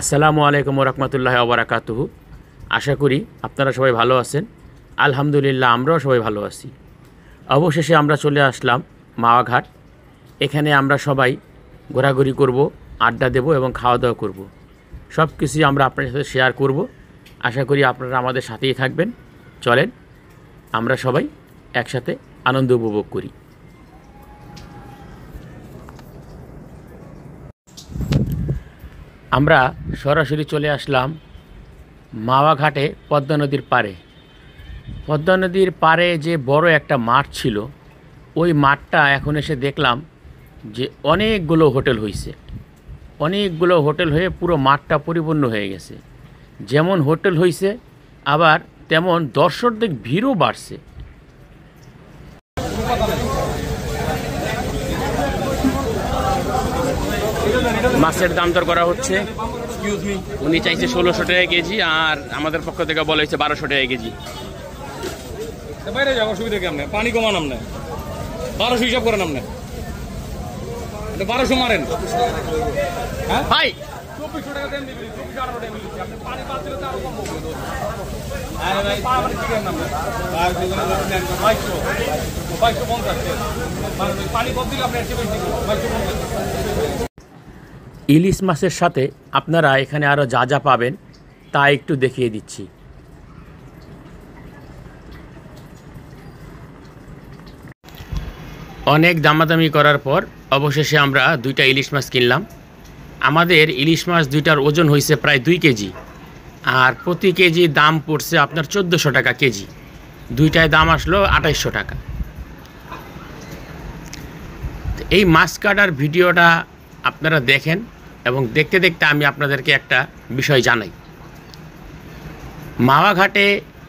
আসসালামু আলাইকুম রহমতুল্লাহ ওবরাকাতুহু। আশা করি আপনারা সবাই ভালো আছেন। আলহামদুলিল্লাহ, আমরাও সবাই ভালো আছি। অবশেষে আমরা চলে আসলাম মাওয়া ঘাট। এখানে আমরা সবাই ঘোরাঘুরি করব, আড্ডা দেব এবং খাওয়া দাওয়া করব। সব কিছুই আমরা আপনাদের সাথে শেয়ার করব। আশা করি আপনারা আমাদের সাথেই থাকবেন। চলেন আমরা সবাই একসাথে আনন্দ উপভোগ করি। আমরা সরাসরি চলে আসলাম মাওয়া ঘাটে, পদ্মা নদীর পাড়ে। পদ্মা নদীর পাড়ে যে বড় একটা মাঠ ছিল, ওই মাঠটা এখন এসে দেখলাম যে অনেকগুলো হোটেল হয়েছে। অনেকগুলো হোটেল হয়ে পুরো মাঠটা পরিপূর্ণ হয়ে গেছে। যেমন হোটেল হয়েছে, আবার তেমন দর্শকদের ভিড়ও বাড়ছে। মাছের দাম দর করা হচ্ছে। উনি চাইছে 1600 টাকা কেজি, আর আমাদের পক্ষ থেকে বলা হয়েছে 1200 টাকা কেজি। বাইরে যাবো, অসুবিধা কি? আপনি পানি কমান, আপনি 1200 হিসাব করেন, আপনি 1200 মারেন। হ্যাঁ ভাই 2400 টাকা দেন, 2400 টাকা দিচ্ছি। আপনি পানি বাদ দিলে তো আরো কম হবে। আরে ভাই পানি কি করেন আপনি? 2250 পানি কম দিলে আপনি একটু বেশি 2250। ইলিশ মাছের সাথে আপনারা এখানে আরও যা যা পাবেন তা একটু দেখিয়ে দিচ্ছি। অনেক দামাদামি করার পর অবশেষে আমরা 2টা ইলিশ মাছ কিনলাম। আমাদের ইলিশ মাছ 2টার ওজন হয়েছে প্রায় 2 কেজি, আর প্রতি কেজি দাম পড়ছে আপনার 1400 টাকা কেজি। 2টায় দাম আসলো 2800 টাকা। এই মাছ কাটার ভিডিওটা আপনারা দেখেন এবং দেখতে দেখতে আমি আপনাদেরকে একটা বিষয় জানাই। মাওয়া ঘাটে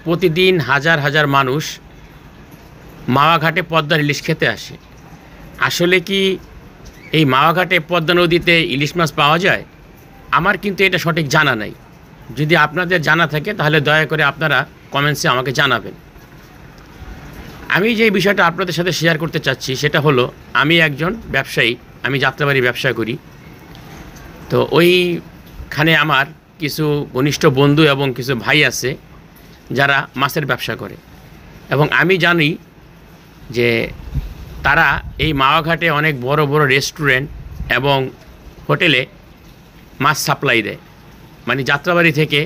প্রতিদিন হাজার হাজার মানুষ মাওয়া ঘাটে পদ্মার ইলিশ খেতে আসে। আসলে কি এই মাওয়া ঘাটে পদ্মা নদীতে ইলিশ মাছ পাওয়া যায়? আমার কিন্তু এটা সঠিক জানা নাই। যদি আপনাদের জানা থাকে তাহলে দয়া করে আপনারা কমেন্টসে আমাকে জানাবেন। আমি যে বিষয়টা আপনাদের সাথে শেয়ার করতে চাচ্ছি সেটা হলো, আমি একজন ব্যবসায়ী, আমি যাত্রাবাড়ি ব্যবসা করি। তো ওইখানে আমার কিছু ঘনিষ্ঠ বন্ধু এবং কিছু ভাই আছে যারা মাছের ব্যবসা করে, এবং আমি জানি যে তারা এই মাওয়া ঘাটে অনেক বড় বড় রেস্টুরেন্ট এবং হোটেলে মাছ সাপ্লাই দেয়। মানে যাত্রাবাড়ি থেকে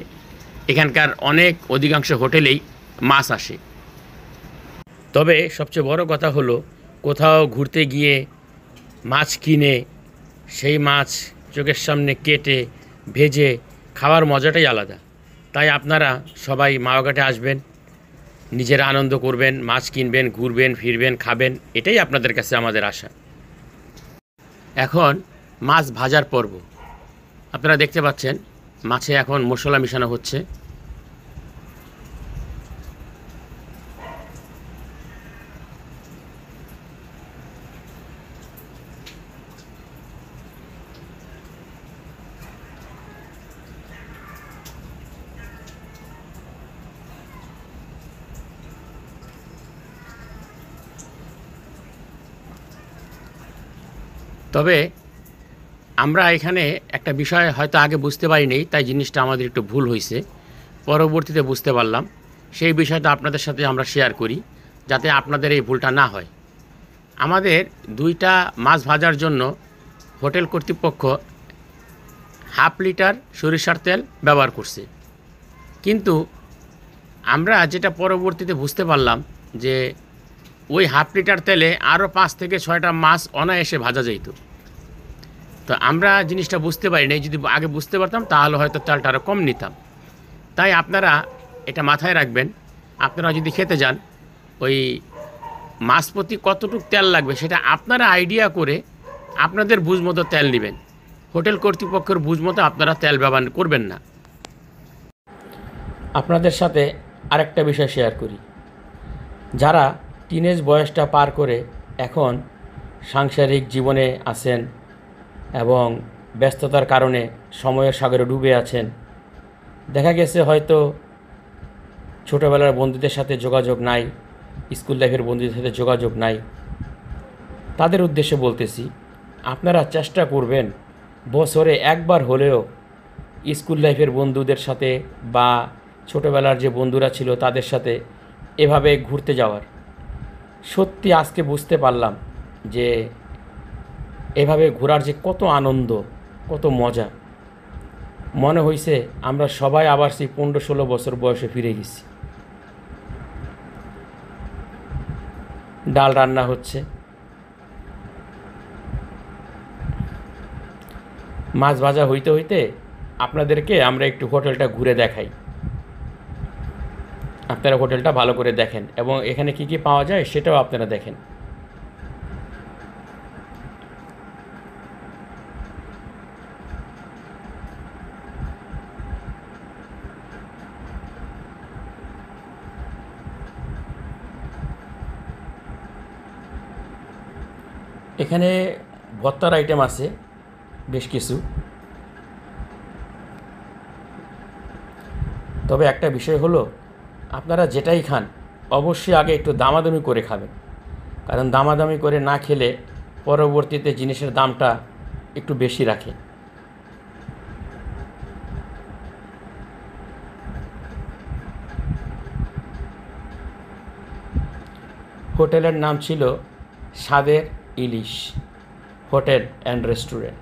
এখানকার অনেক অধিকাংশ হোটেলেই মাছ আসে। তবে সবচেয়ে বড় কথা হলো, কোথাও ঘুরতে গিয়ে মাছ কিনে সেই মাছ চোখের সামনে কেটে ভেজে খাওয়ার মজাটাই আলাদা। তাই আপনারা সবাই মাওয়া ঘাটে আসবেন, নিজেরা আনন্দ করবেন, মাছ কিনবেন, ঘুরবেন, ফিরবেন, খাবেন, এটাই আপনাদের কাছে আমাদের আশা। এখন মাছ ভাজার পর্ব। আপনারা দেখতে পাচ্ছেন মাছে এখন মশলা মিশানো হচ্ছে। তবে আমরা এখানে একটা বিষয় হয়তো আগে বুঝতে পারিনি, তাই জিনিসটা আমাদের একটু ভুল হয়েছে, পরবর্তীতে বুঝতে পারলাম। সেই বিষয়টা আপনাদের সাথে আমরা শেয়ার করি যাতে আপনাদের এই ভুলটা না হয়। আমাদের 2টা মাছ ভাজার জন্য হোটেল কর্তৃপক্ষ 1/2 লিটার সরিষার তেল ব্যবহার করছে, কিন্তু আমরা যেটা পরবর্তীতে বুঝতে পারলাম যে ওই 1/2 লিটার তেলে আরও 5 থেকে 6টা মাছ অনায়াসে ভাজা যেত। তো আমরা জিনিসটা বুঝতে পারি নাই। যদি আগে বুঝতে পারতাম তাহলে হয়তো তেলটা আরও কম নিতাম। তাই আপনারা এটা মাথায় রাখবেন। আপনারা যদি খেতে যান, ওই মাছ প্রতি কতটুকু তেল লাগবে সেটা আপনারা আইডিয়া করে আপনাদের বুঝ মতো তেল নেবেন। হোটেল কর্তৃপক্ষের বুঝ মতো আপনারা তেল ব্যবহার করবেন না। আপনাদের সাথে আরেকটা বিষয় শেয়ার করি। যারা টিনেজ বয়সটা পার করে এখন সাংসারিক জীবনে আছেন এবং ব্যস্ততার কারণে সময়ের সাগরে ডুবে আছেন, দেখা গেছে হয়তো ছোটোবেলার বন্ধুদের সাথে যোগাযোগ নাই, স্কুল লাইফের বন্ধুদের সাথে যোগাযোগ নাই, তাদের উদ্দেশ্যে বলতেছি, আপনারা চেষ্টা করবেন বছরে একবার হলেও স্কুল লাইফের বন্ধুদের সাথে বা ছোটোবেলার যে বন্ধুরা ছিল তাদের সাথে এভাবে ঘুরতে যাওয়ার। সত্যি আজকে বুঝতে পারলাম যে এভাবে ঘোরার যে কত আনন্দ, কত মজা। মনে হয়েছে আমরা সবাই আবার সেই 15-16 বছর বয়সে ফিরে গেছি। ডাল রান্না হচ্ছে, মাছ ভাজা হইতে হইতে আপনাদেরকে আমরা একটু হোটেলটা ঘুরে দেখাই। আপনারা হোটেলটা ভালো করে দেখেন এবং এখানে কি কি পাওয়া যায় সেটাও আপনারা দেখেন। এখানে ভর্তার আইটেম আছে বেশ কিছু, তবে একটা বিষয় হলো আপনারা যেটাই খান অবশ্যই আগে একটু দামাদামি করে খাবেন, কারণ দামাদামি করে না খেলে পরবর্তীতে জিনিসের দামটা একটু বেশি রাখে। হোটেলের নাম ছিল স্বাদের ইলিশ হোটেল অ্যান্ড রেস্টুরেন্ট।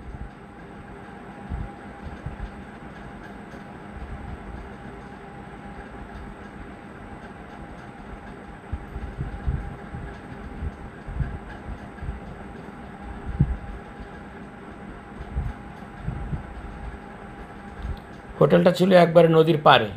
হোটেলটা ছিল একবারে নদীর পাড়ে।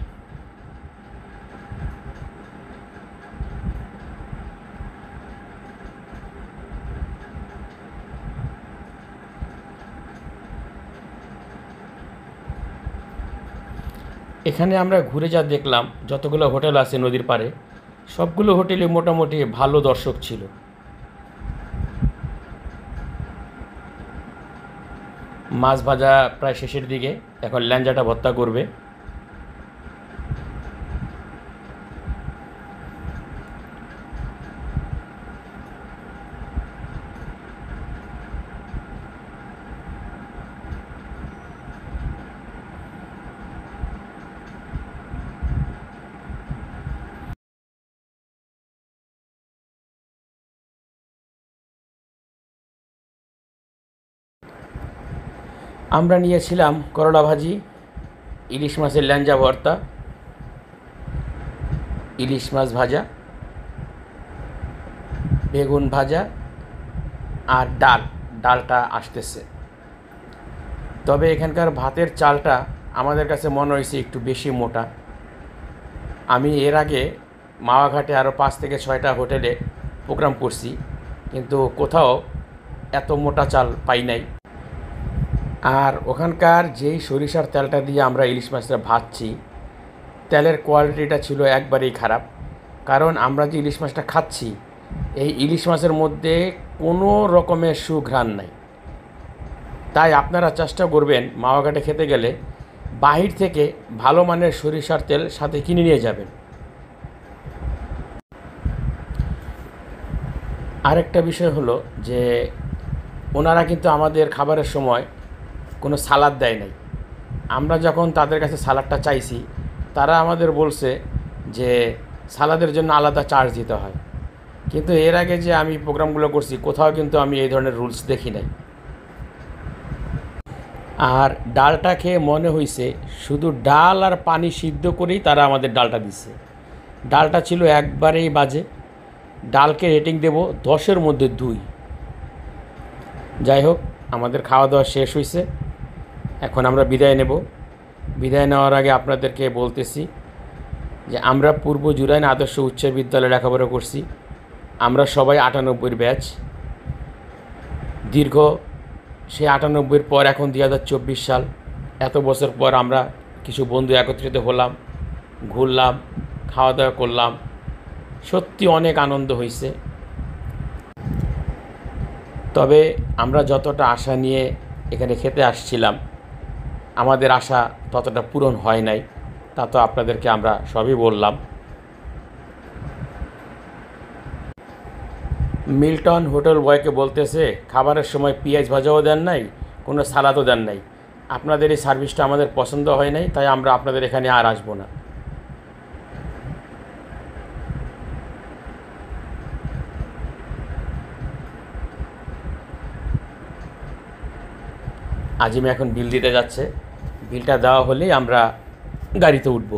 এখানে আমরা ঘুরে যা দেখলাম, যতগুলো হোটেল আছে নদীর পাড়ে সবগুলো হোটেলে মোটামুটি ভালো দর্শক ছিল। মাছ ভাজা প্রায় শেষের দিকে, এখন ল্যাঞ্জাটা ভর্তা করবে। আমরা নিয়েছিলাম করলা ভাজি, ইলিশ মাছের ল্যাঞ্জা ভর্তা, ইলিশ মাছ ভাজা, বেগুন ভাজা আর ডালটা আসতেছে। তবে এখানকার ভাতের চালটা আমাদের কাছে মনে হয়েছে একটু বেশি মোটা। আমি এর আগে মাওয়াঘাটে আরও 5 থেকে 6টা হোটেলে প্রোগ্রাম করছি, কিন্তু কোথাও এত মোটা চাল পাই নাই। আর ওখানকার যেই সরিষার তেলটা দিয়ে আমরা ইলিশ মাছটা ভাজছি, তেলের কোয়ালিটিটা ছিল একবারেই খারাপ। কারণ আমরা যে ইলিশ মাছটা খাচ্ছি, এই ইলিশ মাছের মধ্যে কোনো রকমের সুঘ্রাণ নাই। তাই আপনারা চেষ্টা করবেন মাওয়াঘাটে খেতে গেলে বাহির থেকে ভালো মানের সরিষার তেল সাথে কিনে নিয়ে যাবেন। আরেকটা বিষয় হলো যে ওনারা কিন্তু আমাদের খাবারের সময় কোনো সালাদ দেয় নাই। আমরা যখন তাদের কাছে সালাদটা চাইছি, তারা আমাদের বলছে যে সালাদের জন্য আলাদা চার্জ দিতে হয়। কিন্তু এর আগে যে আমি প্রোগ্রামগুলো করছি কোথাও কিন্তু আমি এই ধরনের রুলস দেখি নাই। আর ডালটা খেয়ে মনে হয়েছে শুধু ডাল আর পানি সিদ্ধ করেই তারা আমাদের ডালটা দিচ্ছে। ডালটা ছিল একবারেই বাজে। ডালকে রেটিং দেব 10-এর মধ্যে 2। যাই হোক, আমাদের খাওয়া দাওয়া শেষ হয়েছে, এখন আমরা বিদায় নেব। বিদায় নেওয়ার আগে আপনাদেরকে বলতেছি যে আমরা পূর্ব জুরাইন আদর্শ উচ্চ বিদ্যালয়ে লেখাপড়া করছি। আমরা সবাই 98-এর ব্যাচ। দীর্ঘ সেই 98-এর পর এখন 2024 সাল। এত বছর পর আমরা কিছু বন্ধু একত্রিত হলাম, ঘুরলাম, খাওয়া দাওয়া করলাম। সত্যি অনেক আনন্দ হয়েছে। তবে আমরা যতটা আশা নিয়ে এখানে খেতে আসছিলাম, আমাদের আশা ততটা পূরণ হয় নাই। তা তো আপনাদেরকে আমরা সবই বললাম। মিল্টন হোটেল বয়কে বলতেছে খাবারের সময় পেঁয়াজ ভাজাও দেন নাই, কোনো সালাদও দেন নাই। আপনাদের এই সার্ভিসটা আমাদের পছন্দ হয় নাই, তাই আমরা আপনাদের এখানে আর আসবো না। আজিম এখন বিল দিতে যাচ্ছে, বিলটা দেওয়া হলেই আমরা গাড়িতে উঠব।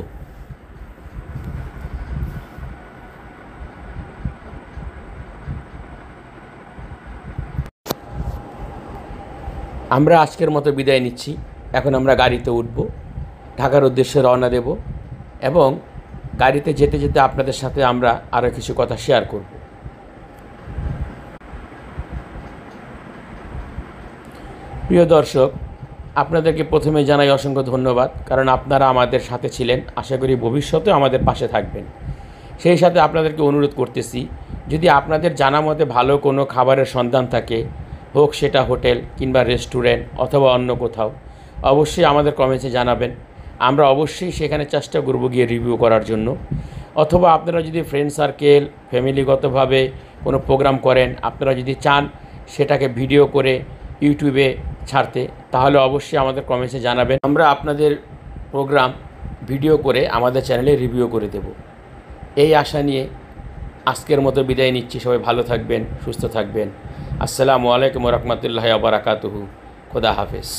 আমরা আজকের মতো বিদায় নিচ্ছি। এখন আমরা গাড়িতে উঠব, ঢাকার উদ্দেশ্যে রওনা দেব এবং গাড়িতে যেতে যেতে আপনাদের সাথে আমরা আরও কিছু কথা শেয়ার করব। প্রিয় দর্শক, আপনাদেরকে প্রথমে জানাই অসংখ্য ধন্যবাদ, কারণ আপনারা আমাদের সাথে ছিলেন। আশা করি ভবিষ্যতেও আমাদের পাশে থাকবেন। সেই সাথে আপনাদেরকে অনুরোধ করতেছি, যদি আপনাদের জানা মতে ভালো কোনো খাবারের সন্ধান থাকে, হোক সেটা হোটেল কিংবা রেস্টুরেন্ট অথবা অন্য কোথাও, অবশ্যই আমাদের কমেন্টে জানাবেন। আমরা অবশ্যই সেখানে চেষ্টা করব গিয়ে রিভিউ করার জন্য। অথবা আপনারা যদি ফ্রেন্ড সার্কেল ফ্যামিলিগতভাবে কোনো প্রোগ্রাম করেন, আপনারা যদি চান সেটাকে ভিডিও করে ইউটিউবে ছাড়তে, তাহলে অবশ্যই আমাদের কমেন্টে জানাবেন। আমরা আপনাদের প্রোগ্রাম ভিডিও করে আমাদের চ্যানেলে রিভিউ করে দেব। এই আশা নিয়ে আজকের মতো বিদায় নিচ্ছি। সবাই ভালো থাকবেন, সুস্থ থাকবেন। আসসালামু আলাইকুম ওয়া রাহমাতুল্লাহি ওয়া বারাকাতুহু। খোদা হাফেজ।